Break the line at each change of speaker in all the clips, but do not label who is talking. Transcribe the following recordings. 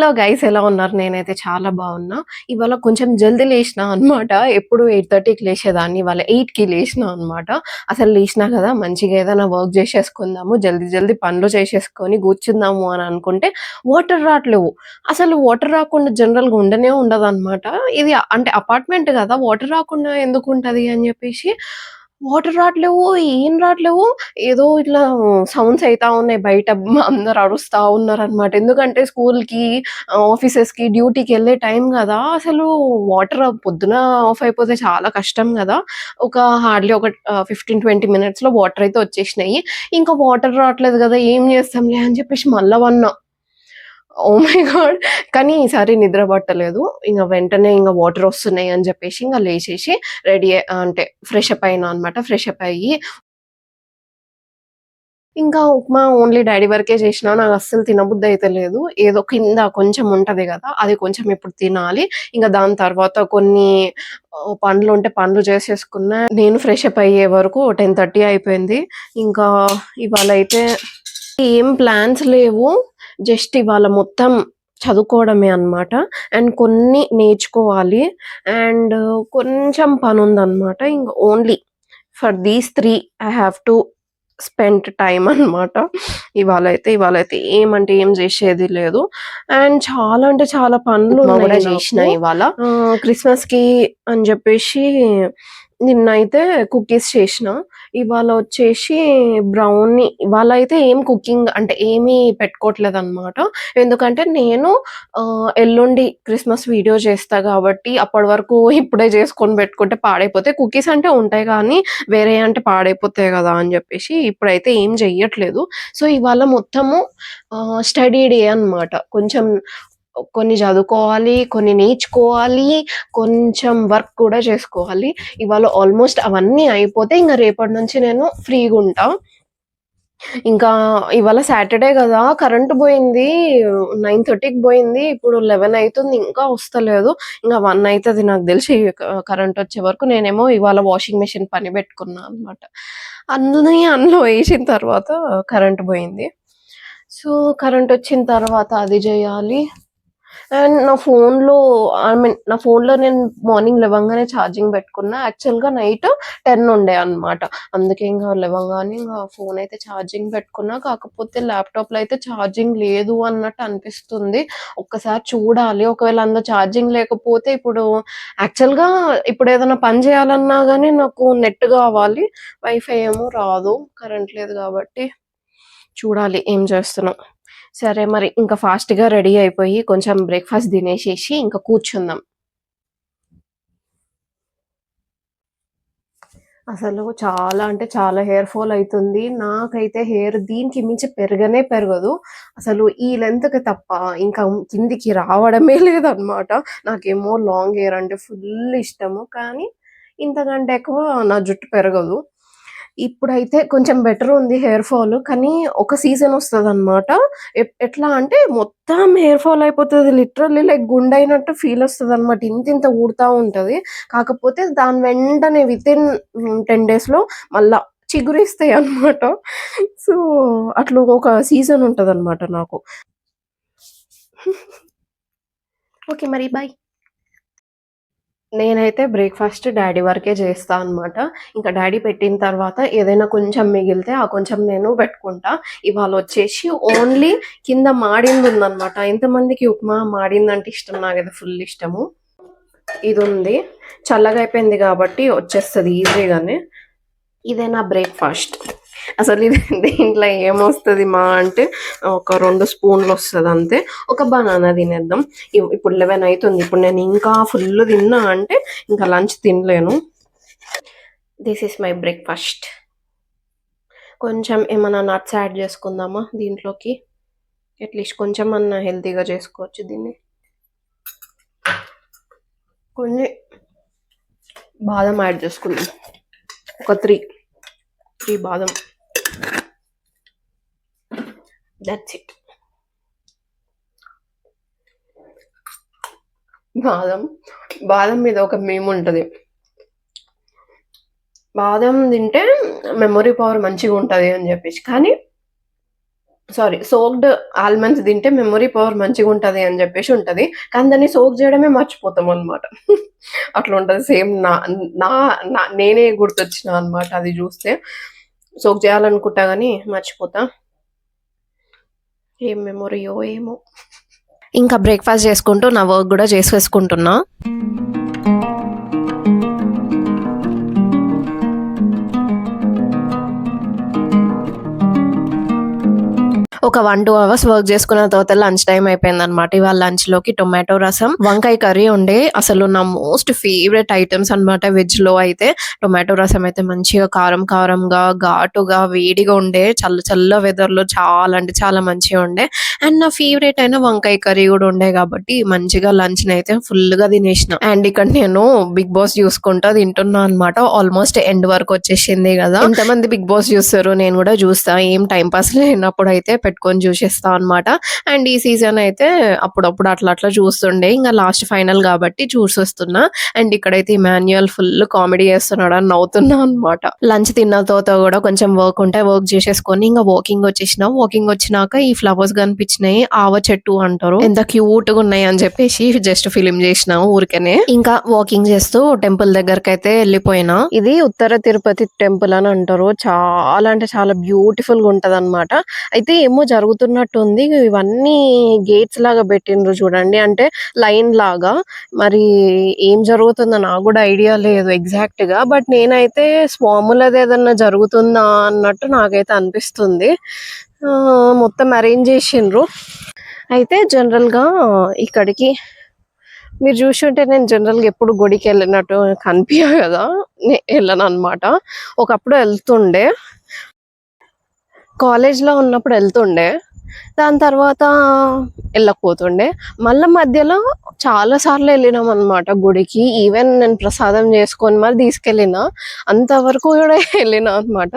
Hello guys, ఎలా ఉన్నారు? నేనైతే చాలా బాగున్నా. ఇవాళ కొంచెం జల్దీ లేచినా అనమాట. ఎప్పుడు 8:30కి లేచేదాన్ని, ఇవాళ 8కి లేచినా అనమాట. అసలు లేచినా కదా, మంచిగా ఏదైనా వర్క్ చేసేసుకుందాము, జల్దీ జల్దీ పనులు చేసేసుకొని కూర్చుందాము అని అనుకుంటే వాటర్ రావట్లేవు. అసలు వాటర్ రాకుండా జనరల్గా ఉండనే ఉండదన్నమాట. ఇది అంటే అపార్ట్మెంట్ కదా, వాటర్ రాకుండా ఎందుకు ఉంటది అని చెప్పేసి వాటర్ రావట్లేవు, ఏం రావట్లేవు. ఏదో ఇట్లా సౌండ్స్ అయితా ఉన్నాయి బయట. అందరూ అరుస్తా ఉన్నారనమాట. ఎందుకంటే స్కూల్‌కి, ఆఫీసెస్‌కి, డ్యూటీకెళ్ళే టైం గదా! అసలు వాటర్ పొద్దున ఆఫ్ అయిపోతే చాలా కష్టం గదా! హార్డ్‌లీ ఒక 15, 20 మినిట్స్‌లో వాటర్ అయితే వచ్చేసినాయి. ఇంకా వాటర్ రావట్లేదు గదా! ఏం చేస్తాంలే అని చెప్పేసి మళ్ళా పన్నా. Oh my God! కానీ ఈసారి నిద్ర పట్టలేదు. వెంటనే వాటర్ వస్తున్నాయి అని చెప్పేసి లేచేసి అంటే ఫ్రెష్ అప్ అయినా అనమాట. ఫ్రెష్ అప్ అయ్యి ఉప్మా ఓన్లీ డ్యాడీ వరకే చేసినా. నాకస్సలు తినబుద్దయిత లేదు. ఏదో కింద కొంచెం ఉంటది గదా! అది కొంచెం ఇప్పుడు తినాలి. దాని తర్వాత కొన్ని పనులుంటే పనులు చేసేసుకున్నా. నేను ఫ్రెష్ అప్ అయ్యే వరకు 10:30 అయిపోయింది. ఇంకా ఇవాళైతే ఏం ప్లాన్స్ లేవు. జస్ట్ ఇవాళ మొత్తం చదువుకోవడమే అన్నమాట. అండ్ కొన్ని నేర్చుకోవాలి. అండ్ కొంచెం పనుందన్నమాట. Only for these 3 I have to spend time అన్నమాట. ఇవాళైతే ఏం చేసేది లేదు. అండ్ చాలా అంటే చాలా పనులున్నాయి
కూడా
నాకు.
చేసినా ఇవాళ.
క్రిస్మస్‌కి అని చెప్పేసి నిన్నైతే కుకీస్ చేసినా. ఇవాళ వచ్చేసి బ్రౌనీ. ఇవాళ అయితే ఏం కుకింగ్ అంటే ఏమీ పెట్టుకోవట్లేదన్నమాట. ఎందుకంటే నేను ఎల్లుండి క్రిస్మస్ వీడియో చేస్తా కాబట్టి అప్పటి వరకు ఇప్పుడే చేసుకొని పెట్టుకుంటే పాడైపోతాయి. కుకీస్ అంటే ఉంటాయి కానీ వేరేయి అంటే పాడైపోతాయి గదా అని జెప్పేసి ఇప్పుడైతే ఏం చెయ్యట్లేదు. సో, ఇవాళ మొత్తము స్టడీ డే అన్నమాట. కొంచెం కొన్ని చదువుకోవాలి, కొన్ని నేర్చుకోవాలి, కొంచెం వర్క్ కూడా చేసుకోవాలి. ఇవాళ ఆల్మోస్ట్ అవన్నీ అయిపోతే రేపటి నుంచి నేను ఫ్రీగుంటా. ఇవాళ సాటర్‌డే గదా! కరెంట్ బోయింది. 9:30కి బోయింది. ఇప్పుడు 11 అయితుంది. ఇంకా వస్తలేదు. 1 అయితది నాకు దెలిసి కరెంటొచ్చే వరకు. నేనేమో ఇవాళ వాషింగ్ మెషిన్ పని బెట్టుకున్నా అనమాట. అందులో ఏసిన తర్వాత కరెంట్ బోయింది. సో, కరెంటొచ్చిన తర్వాత అది జేయాలి. అండ్ నా ఫోన్‌లో నేను మార్నింగ్ లెవంగానే ఛార్జింగ్ పెట్టుకున్నా. యాక్చువల్‌గా నైట్ 10 ఉండే అన్నమాట. అందుకే లెవంగానే ఫోన్ అయితే ఛార్జింగ్ పెట్టుకున్నా. కాకపోతే ల్యాప్‌టాప్‌లో అయితే ఛార్జింగ్ లేదు అన్నట్టు అనిపిస్తుంది. ఒక్కసారి చూడాలి. ఒకవేళ అందులో ఛార్జింగ్ లేకపోతే యాక్చువల్‌గా ఇప్పుడు ఏదైనా పని చేయాలన్నా గానీ నాకు నెట్ గావాలి. వైఫై ఏమో రాదు. కరెంట్ లేదు కాబట్టి చూడాలి ఏం చేస్తానో. సరే మరి ఫాస్ట్‌గా రెడీ అయిపోయి కొంచెం బ్రేక్‌ఫాస్ట్ తినేసేసి కూర్చుందాం. అసలు చాలా అంటే చాలా హెయిర్ ఫాల్ అయితుంది. నాకైతే హెయిర్ దీనికి మించి పెరగనే పెరగదు. అసలు ఈ లెంగ్త్‌కి తప్ప ఇంకా కిందికి రావడమే లేదనమాట. నాకేమో లాంగ్ హెయిర్ అంటే ఫుల్ ఇష్టము. కానీ ఇంతకంటే ఎక్కువ నా జుట్టు పెరగదు. ఇప్పుడైతే కొంచెం బెటర్ ఉంది హెయిర్ ఫాల్. కానీ ఒక సీజన్ వస్తదనమాట. ఎట్లా అంటే మొత్తం హెయిర్ ఫాల్ అయిపోతది. లిటరల్లీ లైక్ గుండయినట్టు ఫీల్ వస్తదనమాట. ఇంతింత ఊడతా ఉంటది. కాకపోతే దాని వెంటనే వితిన్ 10 డేస్‌లో మళ్ళా చిగురిస్తాయన్నమాట. సో, అట్లా ఒక సీజన్ ఉంటదనమాట నాకు. ఓకే. మరి బై. నేనైతే బ్రేక్‌ఫాస్ట్ డ్యాడీ వరకే చేస్తా అనమాట. డ్యాడీ పెట్టిన తర్వాత ఏదైనా కొంచెం మిగిలితే ఆ కొంచెం నేను పెట్టుకుంటా. ఇవాళొచ్చేసి ఓన్లీ కింద మాడిందుందనమాట. ఎంతమందికి ఉప్మా మాడిందంటే ఇష్టం? నాకైతే ఫుల్ ఇష్టము. ఇదుంది. చల్లగా అయిపోయింది కాబట్టి వచ్చేస్తది ఈజీగానే. ఇదే నా బ్రేక్‌ఫాస్ట్. అసలు దీంట్లో ఏమొస్తది అంటే ఒక 2 స్పూన్లు వస్తదంతే. ఒక బనానా తినేద్దాం. ఇప్పుడు 11 అయితుంది. ఇప్పుడు నేను ఇంకా ఫుల్ తిన్నా అంటే లంచ్ తినలేను. This is my breakfast. కొంచెం ఏమన్నా నట్స్ యాడ్ చేసుకుందామా దీంట్లోకి? అట్‌లీస్ట్ కొంచెం అన్నా హెల్తీగా చేసుకోవచ్చు దీన్ని. కొన్ని బాదం యాడ్ చేసుకుందాం. ఒక 3 బాదం. That's it. బాదం మీద ఒక మీమ్ ఉంటది. బాదం తింటే మెమరీ పవర్ మంచిగుంటది అని చెప్పేసి. కానీ సోక్డ్ ఆల్మండ్స్ తింటే మెమరీ పవర్ మంచిగుంటది అని జెప్పేసి ఉంటది. కానీ దాన్ని సోక్ జేయడమే మర్చిపోతామనమాట. అట్లుంటది సేమ్ నా నా నా నేనే గుర్తొచ్చినా అనమాట అది జూస్తే. సోక్ జేయాలనుకుంటా గానీ మర్చిపోతా. ఏం మెమరీయో ఏమో! ఇంకా బ్రేక్‌ఫాస్ట్ జేసుకుంటూ నా వర్క్ గూడా చేసేసుకుంటున్నా. ఒక 1-2 అవర్స్ వర్క్ చేసుకున్న తర్వాత లంచ్ టైం అయిపోయిందనమాట. ఇవాళ లంచ్‌లోకి టొమాటో రసం, వంకాయ కర్రీ ఉండే. అసలు నా మోస్ట్ ఫేవరెట్ ఐటెమ్స్ అనమాట వెజ్‌లో అయితే. టొమాటో రసం అయితే మంచిగా కారం కారంగా, ఘాటుగా, వేడిగా ఉండే. చల్ల వెదర్‌లో చాలా అంటే చాలా మంచిగా ఉండే. అండ్ నా ఫేవరెట్ అయిన వంకాయ కర్రీ కూడా ఉండే కాబట్టి మంచిగా లంచ్‌ని అయితే ఫుల్‌గా తినేసిన. అండ్ ఇక్కడ నేను బిగ్ బాస్ చూసుకుంటా తింటున్నా అనమాట. ఆల్మోస్ట్ ఎండ్ వరకు వచ్చేసింది కదా. ఎంతమంది బిగ్ బాస్ చూస్తారు, నేను కూడా చూస్తా. ఏం టైం పాస్ లేనప్పుడు అయితే పెట్టుకొని చూసేస్తా అనమాట. అండ్ ఈ సీజన్ అయితే అప్పుడప్పుడు అట్లా చూస్తుండే. ఇంకా లాస్ట్ ఫైనల్ కాబట్టి చూసొస్తున్నా. అండ్ ఇక్కడైతే ఇమాన్యుయల్ ఫుల్ కామెడీ చేస్తున్నాడు అని నవ్వుతున్నా అనమాట. లంచ్ తిన్న తర్వాత కూడా కొంచెం వర్క్ ఉంటే వర్క్ చేసేసుకొని ఇంకా వాకింగ్ వచ్చేసిన. వాకింగ్ వచ్చినాక ఈ ఫ్లవర్స్ కనిపించినాయి. ఆవ చెట్టు అంటారు, ఎంత క్యూట్ గా ఉన్నాయి అని చెప్పేసి జస్ట్ ఫిలిం చేసినాము ఊరికనే. ఇంకా వాకింగ్ చేస్తూ టెంపుల్ దగ్గరకు అయితే వెళ్ళిపోయినా. ఇది ఉత్తర తిరుపతి టెంపుల్ అని అంటారు. చాలా అంటే చాలా బ్యూటిఫుల్ గా ఉంటది అనమాట. అయితే ఏమో జరుగుతున్నట్టుంది. ఇవన్నీ గేట్స్ లాగా పెట్టిండ్రు చూడండి, అంటే లైన్ లాగా. మరి ఏం జరుగుతుందో నాకు కూడా ఐడియా లేదు ఎగ్జాక్ట్ గా. బట్ నేనైతే స్వాములది ఏదన్నా జరుగుతుందా అన్నట్టు నాకైతే అనిపిస్తుంది. మొత్తం అరేంజ్ చేసిండ్రు. అయితే జనరల్ గా ఇక్కడికి మీరు చూసుంటే నేను జనరల్గా ఎప్పుడు గుడికి వెళ్ళినట్టు కనిపించ కదా, వెళ్ళను అనమాట. ఒకప్పుడు వెళ్తుండే, కాలేజ్లో ఉన్నప్పుడు వెళ్తుండే. దాని తర్వాత వెళ్ళకపోతుండే. మళ్ళీ మధ్యలో చాలా సార్లు వెళ్ళినాం అనమాట గుడికి. ఈవెన్ నేను ప్రసాదం చేసుకొని మరి తీసుకెళ్ళిన, అంతవరకు కూడా వెళ్ళిన అనమాట.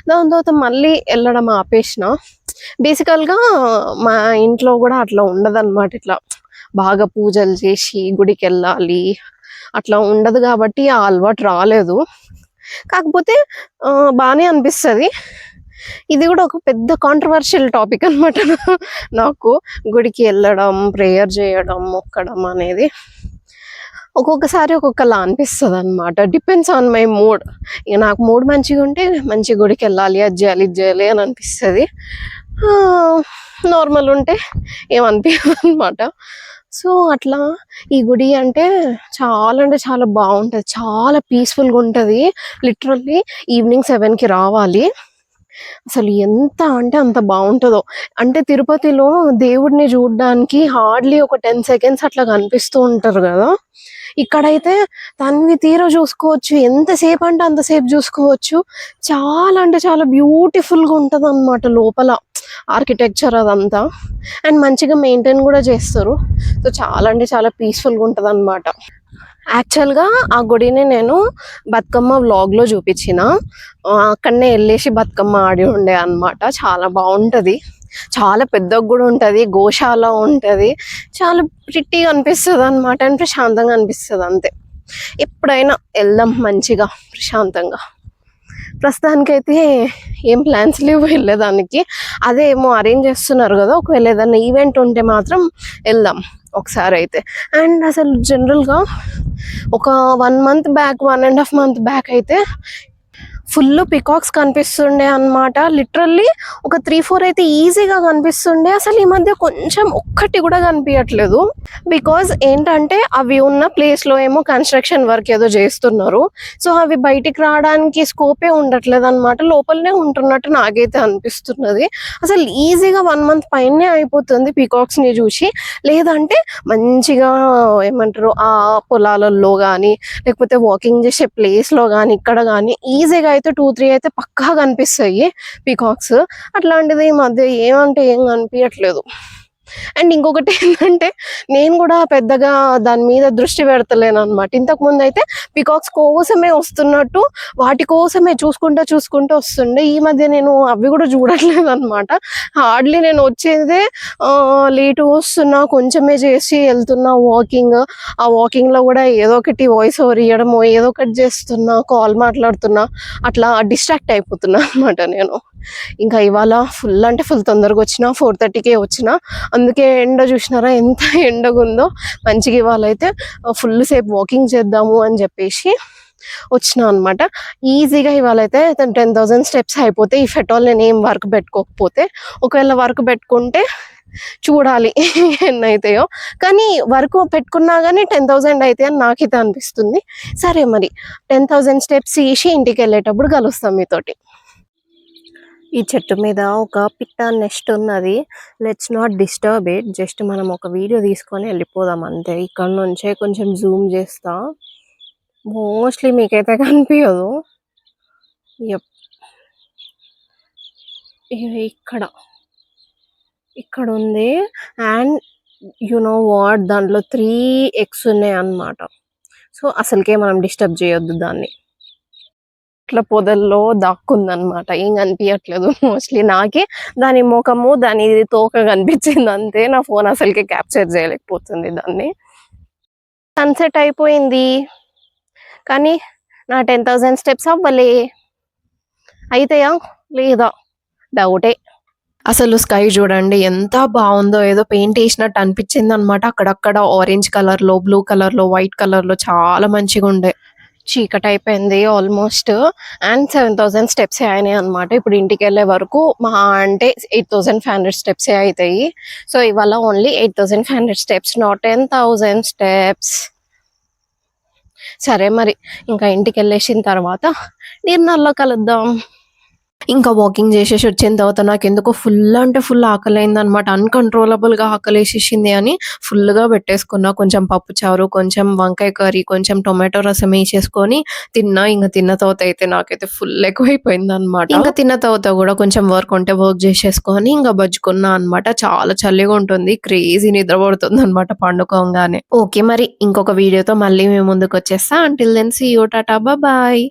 దాని తర్వాత మళ్ళీ వెళ్ళడం ఆపేసిన. బేసికల్గా మా ఇంట్లో కూడా అట్లా ఉండదన్నమాట. ఇట్లా బాగా పూజలు చేసి గుడికి వెళ్ళాలి అట్లా ఉండదు కాబట్టి ఆ అలవాటు రాలేదు. కాకపోతే బాగానే అనిపిస్తుంది. ఇది కూడా ఒక పెద్ద కాంట్రవర్షియల్ టాపిక్ అనమాట. నాకు గుడికి వెళ్ళడం, ప్రేయర్ చేయడం, మొక్కడం అనేది ఒక్కొక్కసారి ఒక్కొక్కలా అనిపిస్తుంది అనమాట. Depends on my mood. ఇక నాకు మూడ్ మంచిగా ఉంటే మంచి గుడికి వెళ్ళాలి, అది చేయాలి ఇది చేయాలి అని అనిపిస్తుంది. నార్మల్ ఉంటే ఏమనిపించదు అనమాట. సో అట్లా ఈ గుడి అంటే చాలా బాగుంటుంది, చాలా పీస్ఫుల్గా ఉంటుంది. లిటరల్లీ ఈవినింగ్ 7కి రావాలి. అసలు ఎంత అంటే అంత బాగుంటుందో. అంటే తిరుపతిలో దేవుడిని చూడడానికి హార్డ్లీ ఒక 10 seconds అట్లా కనిపిస్తూ ఉంటారు కదా. ఇక్కడైతే తన్వి తీర చూసుకోవచ్చు, ఎంతసేపు అంటే అంతసేపు చూసుకోవచ్చు. చాలా అంటే చాలా బ్యూటిఫుల్గా ఉంటుంది అనమాట లోపల ఆర్కిటెక్చర్ అదంతా. అండ్ మంచిగా మెయింటైన్ కూడా చేస్తారు. సో చాలా అంటే చాలా పీస్ఫుల్గా ఉంటుంది అనమాట. యాక్చువల్గా ఆ గుడిని నేను బతుకమ్మ వ్లాగ్లో చూపించిన. అక్కడనే వెళ్ళేసి బతుకమ్మ ఆడి ఉండే అనమాట. చాలా బాగుంటుంది, చాలా పెద్దగా కూడా ఉంటుంది, గోశాల ఉంటుంది. చాలా ప్రిట్టిగా అనిపిస్తుంది అనమాట. అండ్ ప్రశాంతంగా అనిపిస్తుంది అంతే. ఎప్పుడైనా వెళ్దాం మంచిగా ప్రశాంతంగా. ప్రస్తుతానికైతే ఏం ప్లాన్స్ లేవు వెళ్ళేదానికి. అదే ఏమో అరేంజ్ చేస్తున్నారు కదా, ఒకవేళ ఏదైనా ఈవెంట్ ఉంటే మాత్రం వెళ్దాం ఒకసారి అయితే. అండ్ అసలు జనరల్గా ఒక 1 month బ్యాక్, 1.5 month బ్యాక్ అయితే ఫుల్ పికాక్స్ కనిపిస్తుండే అనమాట. లిటరల్లీ ఒక 3-4 అయితే ఈజీగా కనిపిస్తుండే. అసలు ఈ మధ్య కొంచెం ఒక్కటి కూడా కనిపించట్లేదు. బికాజ్ ఏంటంటే అవి ఉన్న ప్లేస్లో ఏమో కన్స్ట్రక్షన్ వర్క్ ఏదో చేస్తున్నారు. సో అవి బయటికి రావడానికి స్కోపే ఉండట్లేదు అనమాట. లోపలనే ఉంటున్నట్టు నాకైతే అనిపిస్తున్నది. అసలు ఈజీగా 1 month పైనే అయిపోతుంది పికాక్స్ని చూసి. లేదంటే మంచిగా ఏమంటారు ఆ పొలాలలో కానీ, లేకపోతే వాకింగ్ చేసే ప్లేస్లో కానీ, ఇక్కడ కానీ ఈజీగా అయితే 2-3 అయితే పక్కా కనిపిస్తాయి పికాక్స్. అట్లాంటిది ఈ మధ్య ఏమంటే ఏం కనిపించట్లేదు. అండ్ ఇంకొకటి ఏంటంటే నేను కూడా పెద్దగా దాని మీద దృష్టి పెడతలేను అనమాట. ఇంతకుముందు అయితే పికాక్స్ కోసమే వస్తున్నట్టు వాటి కోసమే చూసుకుంటూ వస్తుండే. ఈ మధ్య నేను అవి కూడా చూడట్లేదు అనమాట. హార్డ్లీ నేను వచ్చేదే లేటు వస్తున్నా, కొంచెమే చేసి వెళ్తున్నా వాకింగ్. ఆ వాకింగ్లో కూడా ఏదో ఒకటి వాయిస్ ఓవర్ ఇవ్వడము, ఏదో ఒకటి చేస్తున్నా, కాల్ మాట్లాడుతున్నా, అట్లా డిస్ట్రాక్ట్ అయిపోతున్నా అనమాట నేను. ఇంకా ఇవాళ ఫుల్ అంటే ఫుల్ తొందరగా వచ్చిన 4:30కే వచ్చిన. అందుకే ఎండ చూసినారా ఎంత ఎండగా ఉందో. మంచిగా ఇవాళ అయితే ఫుల్ సేపు వాకింగ్ చేద్దాము అని చెప్పేసి వచ్చిన అనమాట. ఈజీగా ఇవాళ అయితే 10,000 స్టెప్స్ అయిపోతే ఇఫ్ ఎట్ ఆల్ నేను ఏం వర్క్ పెట్టుకోకపోతే. ఒకవేళ వర్క్ పెట్టుకుంటే చూడాలి ఎన్నైతాయో. కానీ వర్క్ పెట్టుకున్నా కానీ 10,000 అయితే అని నాకైతే అనిపిస్తుంది. సరే మరి 10,000 స్టెప్స్ తీసి ఇంటికి వెళ్ళేటప్పుడు కలుస్తాం మీతోటి. ఈ చెట్టు మీద ఒక పిట్ట నెస్ట్ ఉన్నది. Let's not disturb it. Just మనం ఒక వీడియో తీసుకొని వెళ్ళిపోదాం అంతే. ఇక్కడ నుంచే కొంచెం జూమ్ చేస్తా. మోస్ట్లీ మీకైతే కనిపించదు. యప్, ఇక్కడ ఇక్కడ ఉంది. అండ్ యు నో వాట్, దాంట్లో 3 eggs ఉన్నాయి అన్నమాట. సో అసలుకే మనం డిస్టర్బ్ చేయొద్దు దాన్ని. ఇట్లా పొదల్లో దాక్కుందనమాట. ఏం కనిపించట్లేదు మోస్ట్లీ. నాకే దాని ముఖము దాని తోక కనిపించింది అంతే. నా ఫోన్ అసలుకే క్యాప్చర్ చేయలేకపోతుంది దాన్ని. సన్సెట్ అయిపోయింది కానీ నా 10,000 స్టెప్స్ అవ్వలే. అయితాయా లేదా డౌటే. అసలు స్కై చూడండి ఎంత బాగుందో. ఏదో పెయింట్ వేసినట్టు అనిపించింది అనమాట. అక్కడక్కడ ఆరెంజ్ కలర్ లో, బ్లూ కలర్ లో, వైట్ కలర్ లో చాలా మంచిగా ఉండే. చీకటి అయిపోయింది ఆల్మోస్ట్. అండ్ 7,000 స్టెప్స్ అయినాయి అనమాట. ఇప్పుడు ఇంటికి వెళ్ళే వరకు మహా అంటే 8,500 స్టెప్స్ అవుతాయి. సో ఇవాళ ఓన్లీ 8,500 స్టెప్స్, నాట్ 10,000 స్టెప్స్. సరే మరి ఇంకా ఇంటికి వెళ్ళేసిన తర్వాత డిన్నర్లో కలుద్దాం. ఇంకా వాకింగ్ చేసేసి వచ్చిన తర్వాత నాకు ఎందుకో ఫుల్ అంటే ఫుల్ ఆకలైంది అనమాట. అన్కంట్రోలబుల్గా ఆకలేసేసింది అని ఫుల్గా పెట్టేసుకున్నా. కొంచెం పప్పు చారు, కొంచెం వంకాయ కర్రీ, కొంచెం టొమాటో రసం వేసేసుకొని తిన్నా. ఇంకా తిన్న తర్వాత అయితే నాకైతే ఫుల్ ఎక్కువైపోయింది అనమాట. ఇంకా తిన్న తర్వాత కూడా కొంచెం వర్క్ ఉంటే వర్క్ చేసేసుకొని ఇంకా బజ్జుకున్నా అనమాట. చాలా చలిగా ఉంటుంది, క్రేజీ నిద్ర పడుతుంది అనమాట పండుకోగానే. ఓకే మరి ఇంకొక వీడియోతో మళ్ళీ మేము ముందుకు వచ్చేస్తా. Until then see you, tata, bye.